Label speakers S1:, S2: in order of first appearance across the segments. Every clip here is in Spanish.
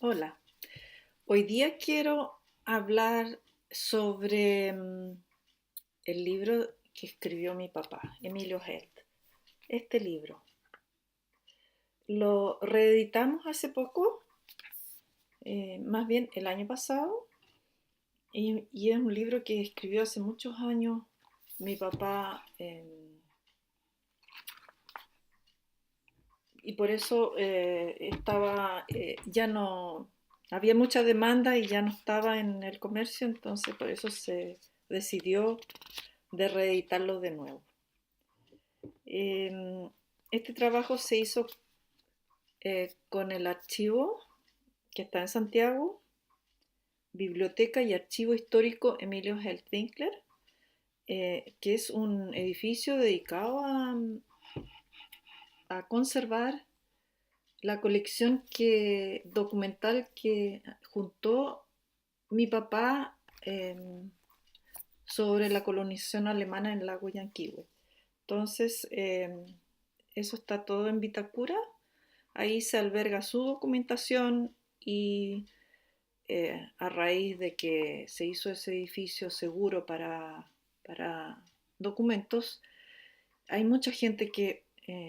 S1: Hola, hoy día quiero hablar sobre el libro que escribió mi papá, Emilio Held. Este libro lo reeditamos hace poco, más bien el año pasado, y es un libro que escribió hace muchos años mi papá, y por eso ya no, había mucha demanda y ya no estaba en el comercio, entonces por eso se decidió de reeditarlo de nuevo. Eh, este trabajo se hizo con el archivo que está en Santiago, Biblioteca y Archivo Histórico Emilio Heltwinkler, que es un edificio dedicado a conservar la colección documental que juntó mi papá sobre la colonización alemana en el lago Yanquihue. Entonces, eso está todo en Vitacura. Ahí se alberga su documentación y a raíz de que se hizo ese edificio seguro para documentos, hay mucha gente que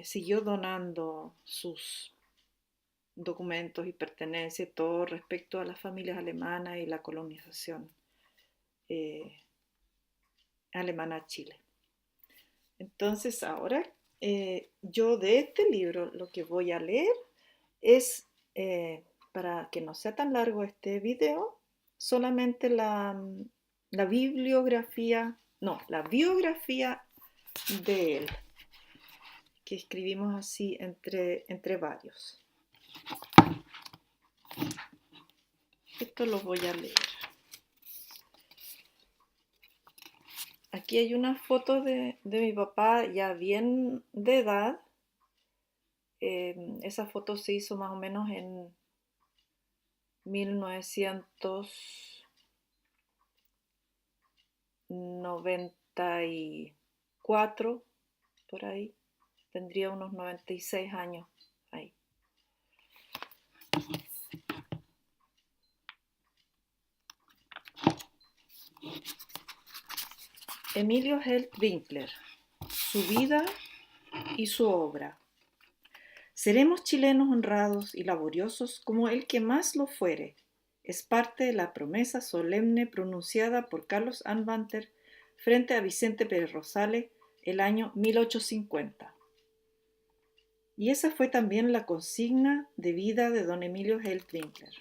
S1: siguió donando sus documentos y pertenencias, todo respecto a las familias alemanas y la colonización eh, alemana a Chile. Entonces ahora yo de este libro lo que voy a leer es, para que no sea tan largo este video, solamente la bibliografía, no, la biografía de él, que escribimos así entre varios. Esto lo voy a leer. Aquí hay una foto de mi papá ya bien de edad. Esa foto se hizo más o menos en 1994, por ahí. Tendría unos 96 años ahí. Emilio Heltwinkler, su vida y su obra. Seremos chilenos honrados y laboriosos como el que más lo fuere. Es parte de la promesa solemne pronunciada por Carlos Anwandter frente a Vicente Pérez Rosales el año 1850. Y esa fue también la consigna de vida de don Emilio Heltwinkler.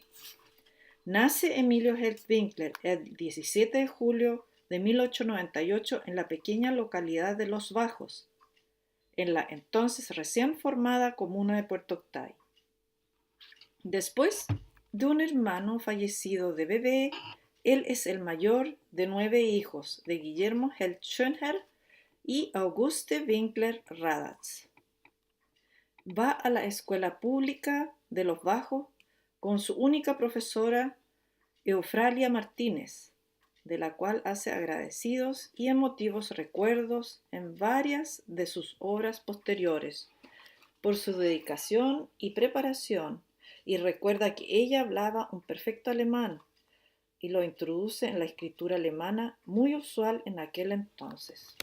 S1: Nace Emilio Heltwinkler el 17 de julio de 1898 en la pequeña localidad de Los Bajos, en la entonces recién formada comuna de Puerto Octay. Después de un hermano fallecido de bebé, él es el mayor de 9 hijos de Guillermo Held Schönherr y Auguste Winkler Radatz. Va a la escuela pública de Los Bajos con su única profesora, Eufralia Martínez, de la cual hace agradecidos y emotivos recuerdos en varias de sus obras posteriores, por su dedicación y preparación, y recuerda que ella hablaba un perfecto alemán y lo introduce en la escritura alemana muy usual en aquel entonces.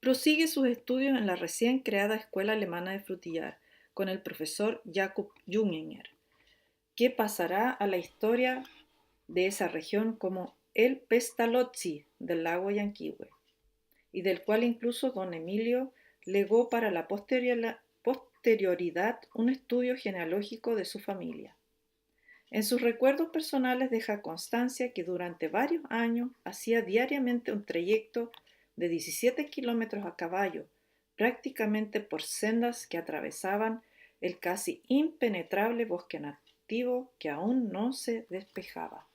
S1: Prosigue sus estudios en la recién creada Escuela Alemana de Frutillar con el profesor Jakob Junginger, que pasará a la historia de esa región como el Pestalozzi del lago Yanquihue, y del cual incluso don Emilio legó para la posterioridad un estudio genealógico de su familia. En sus recuerdos personales deja constancia que durante varios años hacía diariamente un trayecto de 17 kilómetros a caballo, prácticamente por sendas que atravesaban el casi impenetrable bosque nativo que aún no se despejaba.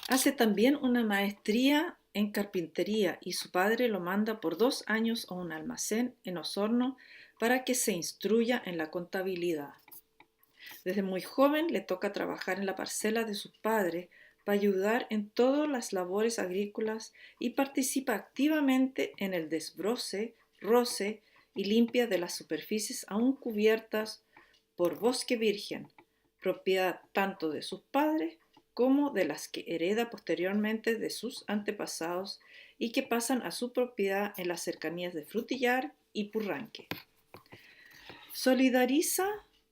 S1: Hace también una maestría en carpintería y su padre lo manda por 2 años a un almacén en Osorno para que se instruya en la contabilidad. Desde muy joven le toca trabajar en la parcela de sus padres para ayudar en todas las labores agrícolas y participa activamente en el desbroce, roce y limpia de las superficies aún cubiertas por bosque virgen, propiedad tanto de sus padres como de las que hereda posteriormente de sus antepasados y que pasan a su propiedad en las cercanías de Frutillar y Purranque. Solidariza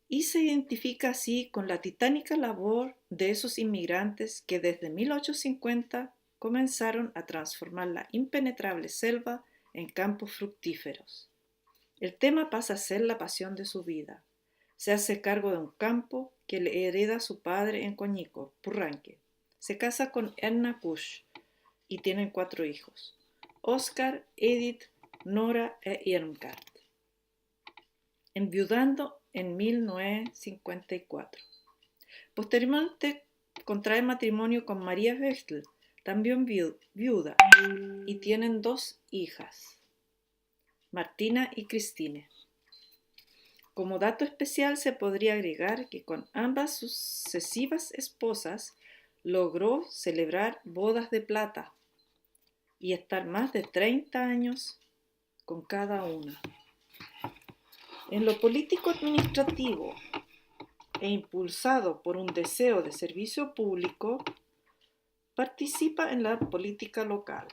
S1: y se identifica así con la titánica labor de esos inmigrantes que desde 1850 comenzaron a transformar la impenetrable selva en campos fructíferos. El tema pasa a ser la pasión de su vida. Se hace cargo de un campo que le hereda su padre en Coñico, Purranque. Se casa con Erna Kusch y tienen 4 hijos: Oscar, Edith, Nora e Irmgard, enviudando en 1954. Posteriormente contrae matrimonio con María Bechtel, también viuda, y tienen 2 hijas, Martina y Christine. Como dato especial se podría agregar que con ambas sucesivas esposas logró celebrar bodas de plata y estar más de 30 años con cada una. En lo político-administrativo e impulsado por un deseo de servicio público, participa en la política local.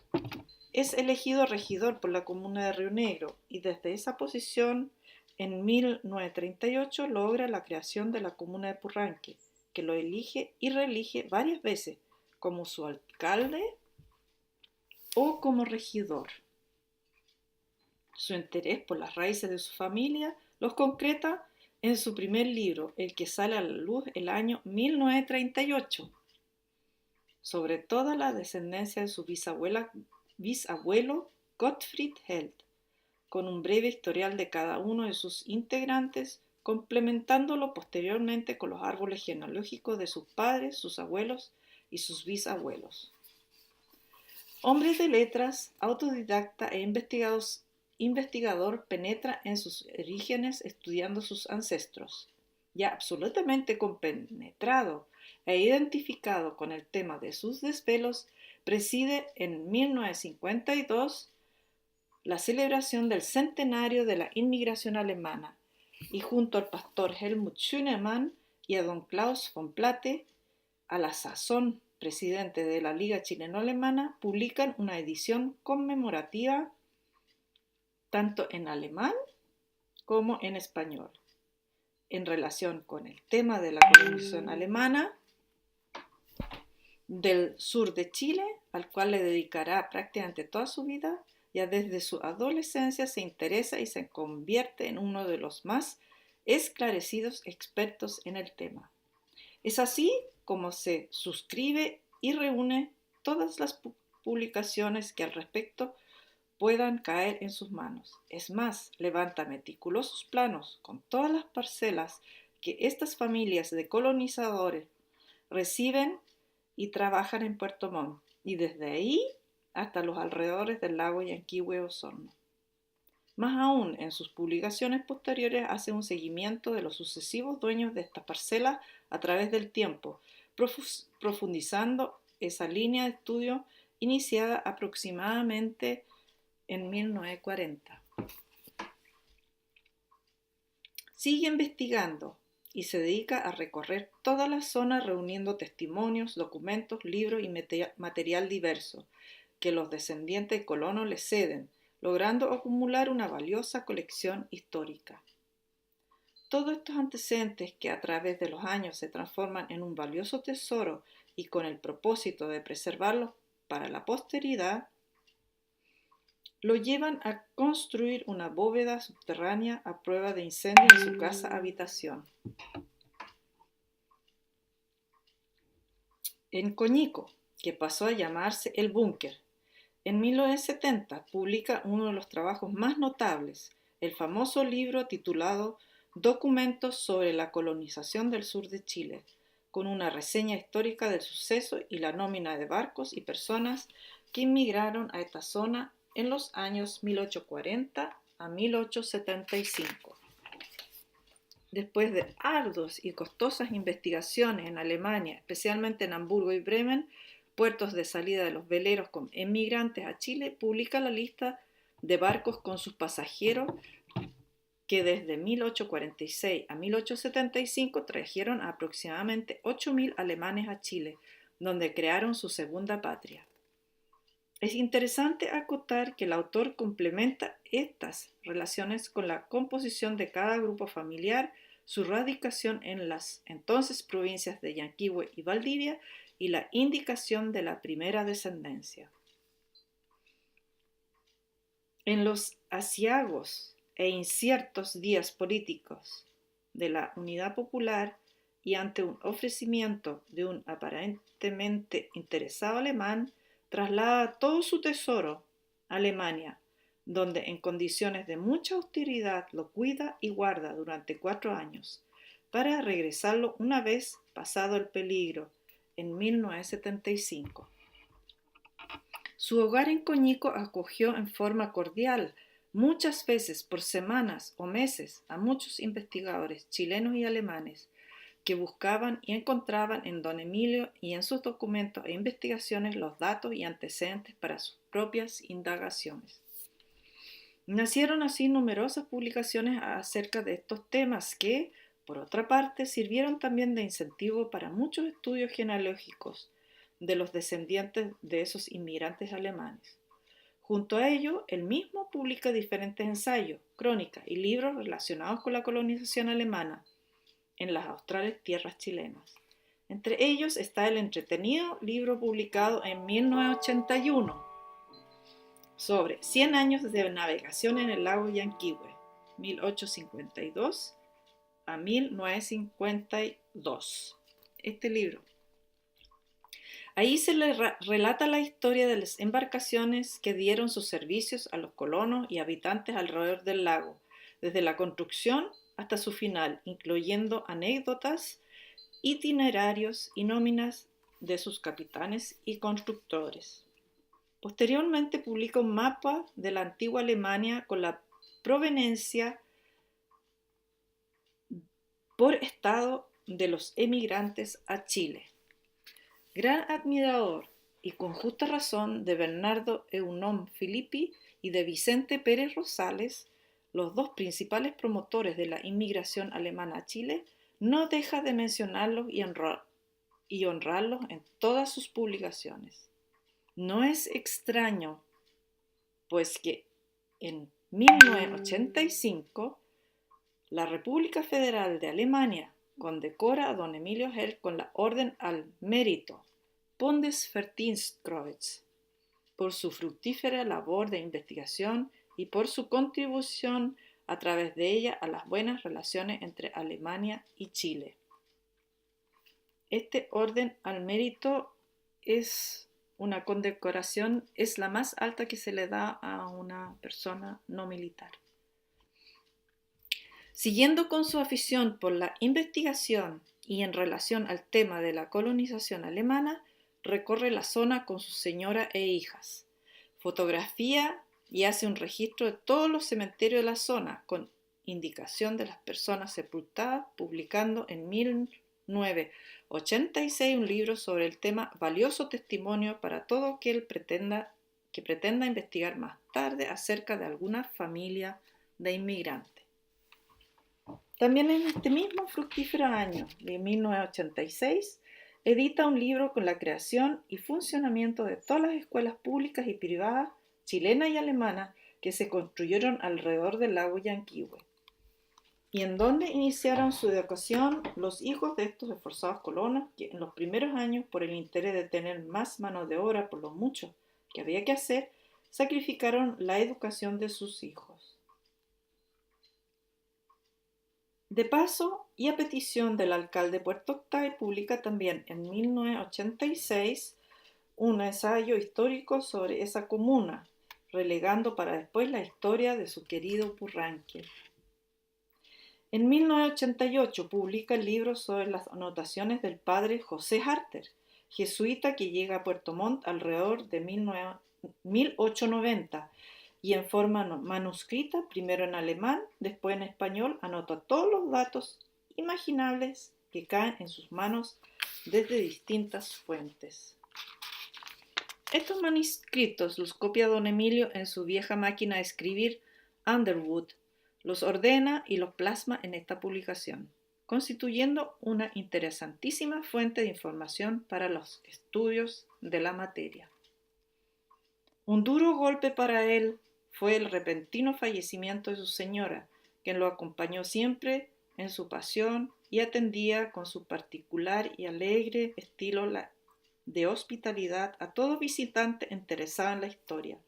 S1: Es elegido regidor por la comuna de Río Negro y desde esa posición en 1938 logra la creación de la comuna de Purranque, que lo elige y reelige varias veces como su alcalde o como regidor. Su interés por las raíces de su familia los concreta en su primer libro, el que sale a la luz el año 1938, sobre toda la descendencia de su bisabuelo Gottfried Held, con un breve historial de cada uno de sus integrantes, complementándolo posteriormente con los árboles genealógicos de sus padres, sus abuelos y sus bisabuelos. Hombre de letras, autodidacta e investigador, penetra en sus orígenes estudiando sus ancestros. Ya absolutamente compenetrado e identificado con el tema de sus desvelos, preside en 1952 la celebración del centenario de la inmigración alemana y junto al pastor Helmut Schünemann y a don Klaus von Plate, a la sazón presidente de la Liga Chileno-Alemana, publican una edición conmemorativa tanto en alemán como en español, en relación con el tema de la colonización alemana del sur de Chile, al cual le dedicará prácticamente toda su vida. Ya desde su adolescencia se interesa y se convierte en uno de los más esclarecidos expertos en el tema. Es así como se suscribe y reúne todas las publicaciones que al respecto puedan caer en sus manos. Es más, levanta meticulosos planos con todas las parcelas que estas familias de colonizadores reciben y trabajan en Puerto Montt, y desde ahí hasta los alrededores del lago Yanquihue Osorno. Más aún, en sus publicaciones posteriores hace un seguimiento de los sucesivos dueños de estas parcelas a través del tiempo, profundizando esa línea de estudio iniciada aproximadamente en 1940. Sigue investigando y se dedica a recorrer toda la zona reuniendo testimonios, documentos, libros y material diverso que los descendientes de colonos le ceden, logrando acumular una valiosa colección histórica. Todos estos antecedentes que a través de los años se transforman en un valioso tesoro y con el propósito de preservarlos para la posteridad, lo llevan a construir una bóveda subterránea a prueba de incendio en su casa habitación. En Coñico, que pasó a llamarse El Búnker, en 1970 publica uno de los trabajos más notables, el famoso libro titulado Documentos sobre la colonización del sur de Chile, con una reseña histórica del suceso y la nómina de barcos y personas que inmigraron a esta zona en los años 1840 a 1875. Después de arduas y costosas investigaciones en Alemania, especialmente en Hamburgo y Bremen, puertos de salida de los veleros con emigrantes a Chile, publica la lista de barcos con sus pasajeros que desde 1846 a 1875 trajeron aproximadamente 8.000 alemanes a Chile, donde crearon su segunda patria. Es interesante acotar que el autor complementa estas relaciones con la composición de cada grupo familiar, su radicación en las entonces provincias de Yanquihue y Valdivia y la indicación de la primera descendencia. En los aciagos e inciertos días políticos de la Unidad Popular y ante un ofrecimiento de un aparentemente interesado alemán, traslada todo su tesoro a Alemania, donde en condiciones de mucha austeridad lo cuida y guarda durante 4 años, para regresarlo una vez pasado el peligro, en 1975. Su hogar en Coñico acogió en forma cordial, muchas veces por semanas o meses, a muchos investigadores chilenos y alemanes que buscaban y encontraban en don Emilio y en sus documentos e investigaciones los datos y antecedentes para sus propias indagaciones. Nacieron así numerosas publicaciones acerca de estos temas que, por otra parte, sirvieron también de incentivo para muchos estudios genealógicos de los descendientes de esos inmigrantes alemanes. Junto a ello, él mismo publica diferentes ensayos, crónicas y libros relacionados con la colonización alemana en las australes tierras chilenas. Entre ellos está el entretenido libro publicado en 1981 sobre 100 años de navegación en el lago Yanquihue, 1852 a 1952. Este libro. Ahí se le relata la historia de las embarcaciones que dieron sus servicios a los colonos y habitantes alrededor del lago, desde la construcción hasta su final, incluyendo anécdotas, itinerarios y nóminas de sus capitanes y constructores. Posteriormente publica un mapa de la antigua Alemania con la proveniencia por estado de los emigrantes a Chile. Gran admirador, y con justa razón, de Bernardo Eunom Filippi y de Vicente Pérez Rosales, los dos principales promotores de la inmigración alemana a Chile, no deja de mencionarlos y honrarlos en todas sus publicaciones. No es extraño, pues que en 1985 la República Federal de Alemania condecora a don Emilio Held con la Orden al Mérito, Bundesverdienstkreuz, por su fructífera labor de investigación y por su contribución a través de ella a las buenas relaciones entre Alemania y Chile. Este Orden al Mérito es una condecoración, es la más alta que se le da a una persona no militar. Siguiendo con su afición por la investigación y en relación al tema de la colonización alemana, recorre la zona con su señora e hijas, fotografía y hace un registro de todos los cementerios de la zona con indicación de las personas sepultadas, publicando en 1986 un libro sobre el tema, valioso testimonio para todo aquel que pretenda investigar más tarde acerca de alguna familia de inmigrantes. También en este mismo fructífero año de 1986, edita un libro con la creación y funcionamiento de todas las escuelas públicas y privadas chilenas y alemanas que se construyeron alrededor del lago Yanquihue, y en donde iniciaron su educación los hijos de estos esforzados colonos que en los primeros años, por el interés de tener más mano de obra por lo mucho que había que hacer, sacrificaron la educación de sus hijos. De paso, y a petición del alcalde Puerto Octay, publica también en 1986 un ensayo histórico sobre esa comuna, relegando para después la historia de su querido Purranque. En 1988 publica el libro sobre las anotaciones del padre José Harter, jesuita que llega a Puerto Montt alrededor de 1890, y en forma manuscrita, primero en alemán, después en español, anota todos los datos imaginables que caen en sus manos desde distintas fuentes. Estos manuscritos los copia don Emilio en su vieja máquina de escribir Underwood, los ordena y los plasma en esta publicación, constituyendo una interesantísima fuente de información para los estudios de la materia. Un duro golpe para él fue el repentino fallecimiento de su señora, quien lo acompañó siempre en su pasión y atendía con su particular y alegre estilo de hospitalidad a todo visitante interesado en la historia.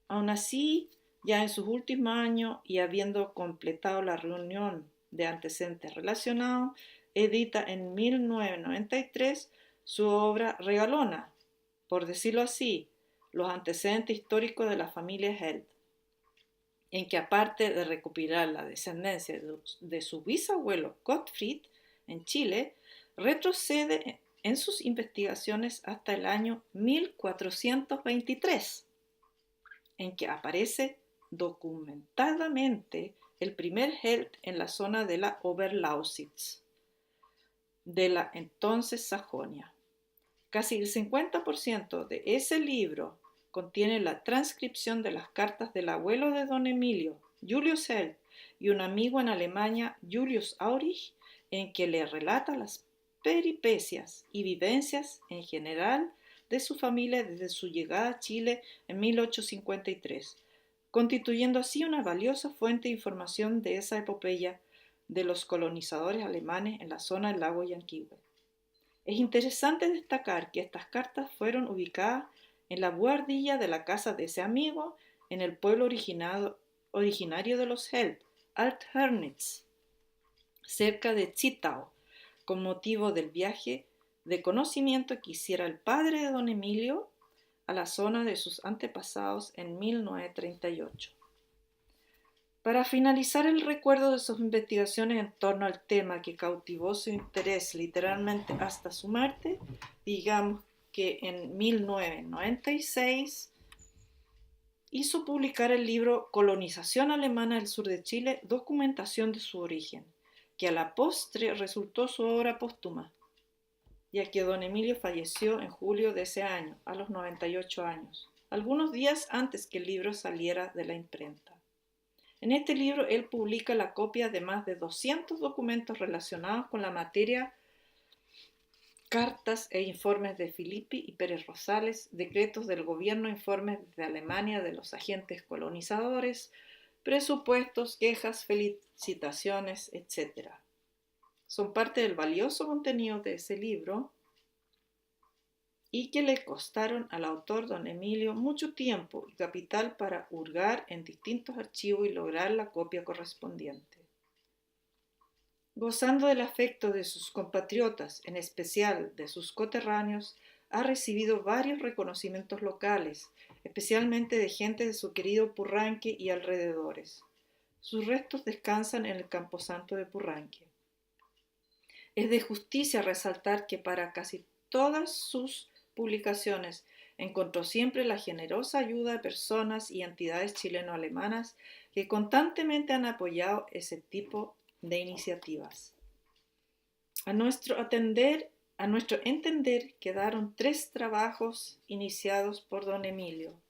S1: Aun así, ya en sus últimos años y habiendo completado la reunión de antecedentes relacionados, edita en 1993 su obra regalona, por decirlo así, los antecedentes históricos de la familia Held, en que aparte de recopilar la descendencia de su bisabuelo Gottfried en Chile, retrocede en sus investigaciones hasta el año 1423, en que aparece documentadamente el primer Held en la zona de la Oberlausitz, de la entonces Sajonia. Casi el 50% de ese libro contiene la transcripción de las cartas del abuelo de don Emilio, Julius Held, y un amigo en Alemania, Julius Aurich, en que le relata las peripecias y vivencias en general de su familia desde su llegada a Chile en 1853, constituyendo así una valiosa fuente de información de esa epopeya de los colonizadores alemanes en la zona del lago Yanquihue. Es interesante destacar que estas cartas fueron ubicadas en la buhardilla de la casa de ese amigo en el pueblo originario de los Held, Alt-Hörnitz, cerca de Zittau, con motivo del viaje de conocimiento que hiciera el padre de don Emilio a la zona de sus antepasados en 1938. Para finalizar el recuerdo de sus investigaciones en torno al tema que cautivó su interés literalmente hasta su muerte, digamos que en 1996 hizo publicar el libro Colonización alemana del sur de Chile, documentación de su origen, que a la postre resultó su obra póstuma, ya que don Emilio falleció en julio de ese año, a los 98 años, algunos días antes que el libro saliera de la imprenta. En este libro él publica la copia de más de 200 documentos relacionados con la materia, cartas e informes de Filippi y Pérez Rosales, decretos del gobierno, informes de Alemania de los agentes colonizadores, presupuestos, quejas, felicitaciones, etc. Son parte del valioso contenido de ese libro y que le costaron al autor don Emilio mucho tiempo y capital para hurgar en distintos archivos y lograr la copia correspondiente. Gozando del afecto de sus compatriotas, en especial de sus coterráneos, ha recibido varios reconocimientos locales, especialmente de gente de su querido Purranque y alrededores. Sus restos descansan en el camposanto de Purranque. Es de justicia resaltar que para casi todas sus publicaciones encontró siempre la generosa ayuda de personas y entidades chileno-alemanas que constantemente han apoyado ese tipo de iniciativas. A nuestro entender, quedaron 3 trabajos iniciados por don Emilio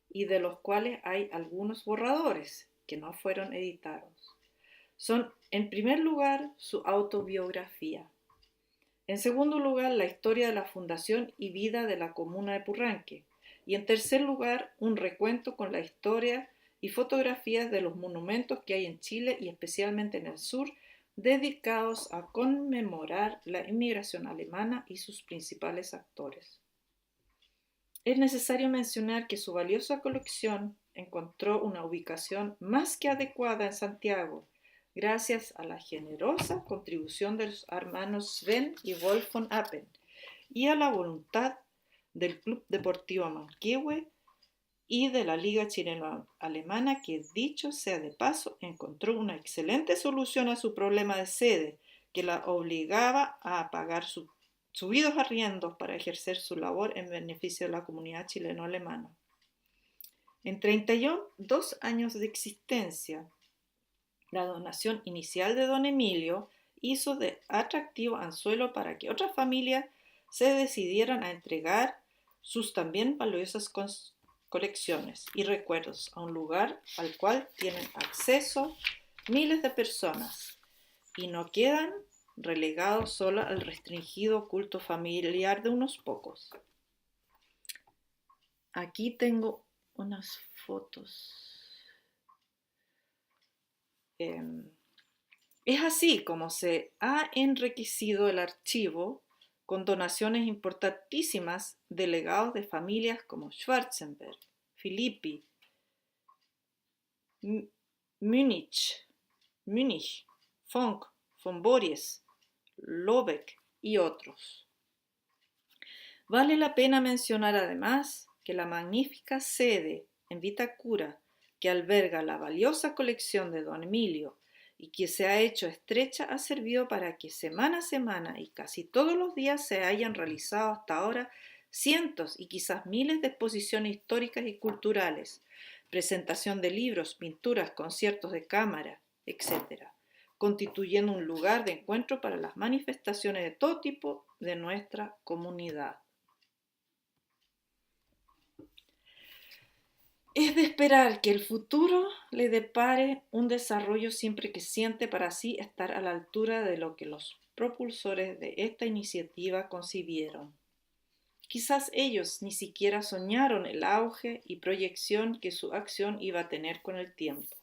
S1: y de los cuales hay algunos borradores que no fueron editados. Son, en primer lugar, su autobiografía. En segundo lugar, la historia de la fundación y vida de la comuna de Purranque. Y en tercer lugar, un recuento con la historia y fotografías de los monumentos que hay en Chile y especialmente en el sur, dedicados a conmemorar la inmigración alemana y sus principales actores. Es necesario mencionar que su valiosa colección encontró una ubicación más que adecuada en Santiago, gracias a la generosa contribución de los hermanos Sven y Wolf von Appen y a la voluntad del Club Deportivo Manquehue y de la Liga Chileno-Alemana, que, dicho sea de paso, encontró una excelente solución a su problema de sede, que la obligaba a pagar subidos arriendos para ejercer su labor en beneficio de la comunidad chileno-alemana. En 32 años de existencia, la donación inicial de don Emilio hizo de atractivo anzuelo para que otras familias se decidieran a entregar sus también valiosas colecciones y recuerdos a un lugar al cual tienen acceso miles de personas y no quedan relegados solo al restringido culto familiar de unos pocos. Aquí tengo unas fotos. Es así como se ha enriquecido el archivo con donaciones importantísimas de legados de familias como Schwarzenberg, Filippi, Múnich, Funk, von Borries, Lobeck y otros. Vale la pena mencionar además que la magnífica sede en Vitacura, que alberga la valiosa colección de don Emilio y que se ha hecho estrecha, ha servido para que semana a semana y casi todos los días se hayan realizado hasta ahora cientos y quizás miles de exposiciones históricas y culturales, presentación de libros, pinturas, conciertos de cámara, etc., constituyendo un lugar de encuentro para las manifestaciones de todo tipo de nuestra comunidad. Es de esperar que el futuro le depare un desarrollo siempre creciente para así estar a la altura de lo que los propulsores de esta iniciativa concibieron. Quizás ellos ni siquiera soñaron el auge y proyección que su acción iba a tener con el tiempo.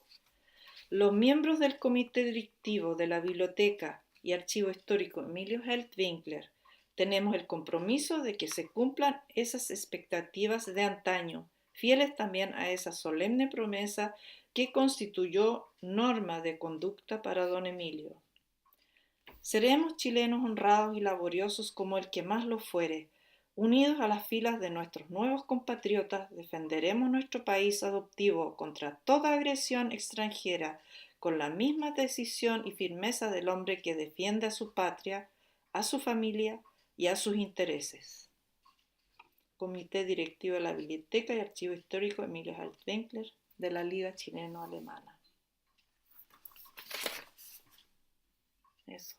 S1: Los miembros del comité directivo de la Biblioteca y Archivo Histórico Emilio Held-Winkler tenemos el compromiso de que se cumplan esas expectativas de antaño, fieles también a esa solemne promesa que constituyó norma de conducta para don Emilio. Seremos chilenos honrados y laboriosos como el que más lo fuere. Unidos a las filas de nuestros nuevos compatriotas, defenderemos nuestro país adoptivo contra toda agresión extranjera con la misma decisión y firmeza del hombre que defiende a su patria, a su familia y a sus intereses. Comité Directivo de la Biblioteca y Archivo Histórico Emilio Held-Winkler de la Liga Chileno-Alemana. Eso.